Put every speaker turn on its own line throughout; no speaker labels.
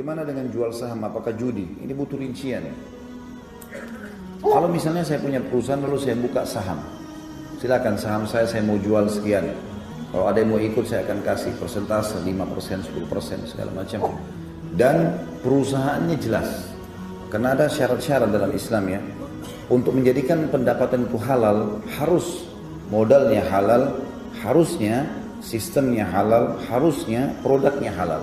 bagaimana dengan jual saham, apakah judi? Ini butuh rincian. Kalau misalnya saya punya perusahaan lalu saya buka saham, silakan saham saya mau jual sekian. Kalau ada yang mau ikut saya akan kasih persentase 5%, 10% segala macam. Dan perusahaannya jelas. Karena ada syarat-syarat dalam Islam ya. Untuk menjadikan pendapatan itu halal, harus modalnya halal, harusnya sistemnya halal, harusnya produknya halal.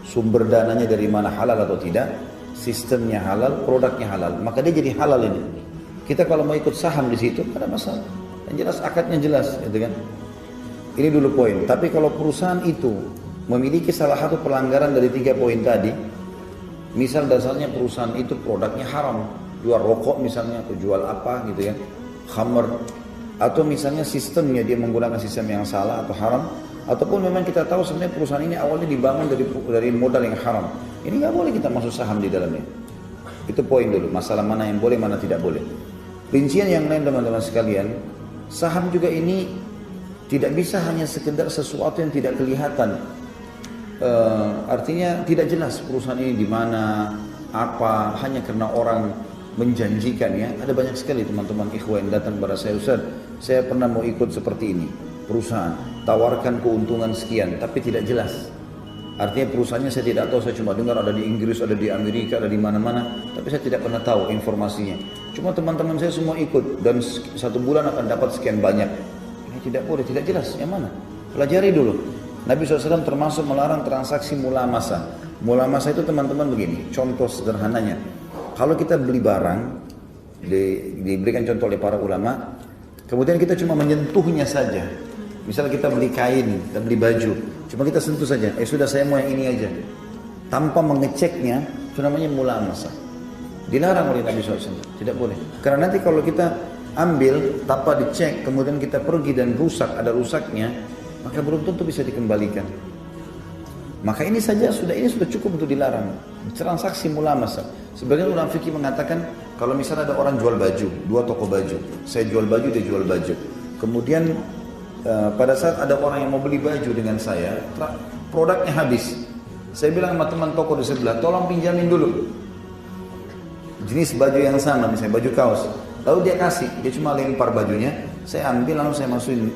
Sumber dananya dari mana, halal atau tidak, sistemnya halal, produknya halal, maka dia jadi halal ini. Kita kalau mau ikut saham di situ tidak ada masalah. Yang jelas akadnya jelas, gitu kan. Ini dulu poin. Tapi kalau perusahaan itu memiliki salah satu pelanggaran dari 3 poin tadi, misal dasarnya perusahaan itu produknya haram, jual rokok misalnya, atau jual apa gitu ya, khamr, atau misalnya sistemnya dia menggunakan sistem yang salah atau haram, ataupun memang kita tahu sebenarnya perusahaan ini awalnya dibangun dari modal yang haram, ini nggak boleh kita masuk saham di dalamnya. Itu poin dulu, masalah mana yang boleh, mana tidak boleh. Rincian yang lain teman-teman sekalian, saham juga ini tidak bisa hanya sekedar sesuatu yang tidak kelihatan. Artinya tidak jelas perusahaan ini di mana, apa, hanya karena orang menjanjikan ya. Ada banyak sekali teman-teman ikhwan yang datang kepada saya, Ustaz, saya pernah mau ikut seperti ini, perusahaan tawarkan keuntungan sekian, tapi tidak jelas. Artinya perusahaannya saya tidak tahu, saya cuma dengar ada di Inggris, ada di Amerika, ada di mana-mana, tapi saya tidak pernah tahu informasinya. Cuma teman-teman saya semua ikut dan 1 bulan akan dapat sekian banyak. Ini tidak boleh, tidak jelas yang mana. Pelajari dulu. Nabi SAW termasuk melarang transaksi mulamasa. Mulamasa itu teman-teman begini, contoh sederhananya. Kalau kita beli barang, diberikan contoh oleh para ulama, kemudian kita cuma menyentuhnya saja. Misal kita beli kain, kita beli baju, cuma kita sentuh saja, sudah saya mau yang ini aja. Tanpa mengeceknya, itu namanya mulamasa. Dilarang oleh Nabi SAW, tidak boleh. Karena nanti kalau kita ambil, tanpa dicek, kemudian kita pergi dan rusak, ada rusaknya, maka belum tentu bisa dikembalikan. Maka ini saja ini sudah cukup untuk dilarang. Transaksi mulamasa. Sebagian ulama fikih mengatakan, kalau misalnya ada orang jual baju, 2 toko baju, saya jual baju, dia jual baju. Kemudian pada saat ada orang yang mau beli baju dengan saya, produknya habis. Saya bilang sama teman toko di sebelah, tolong pinjamin dulu jenis baju yang sama, misalnya baju kaos. Lalu dia kasih, dia cuma lempar bajunya, saya ambil lalu saya masukin,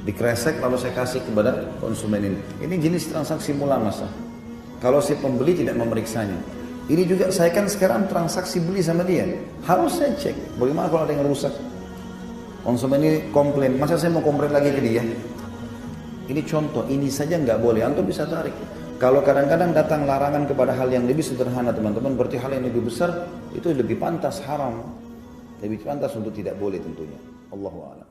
dikresek lalu saya kasih kepada konsumen ini. Ini jenis transaksi mulamasa. Kalau si pembeli tidak memeriksanya. Ini juga saya kan sekarang transaksi beli sama dia, harus saya cek. Bagaimana kalau ada yang rusak? Konsumen ini komplain, masa saya mau komplain lagi ke dia? Ini contoh, ini saja nggak boleh, antum bisa tarik. Kalau kadang-kadang datang larangan kepada hal yang lebih sederhana teman-teman, berarti hal yang lebih besar itu lebih pantas haram, lebih pantas untuk tidak boleh tentunya. Allahu a'lam.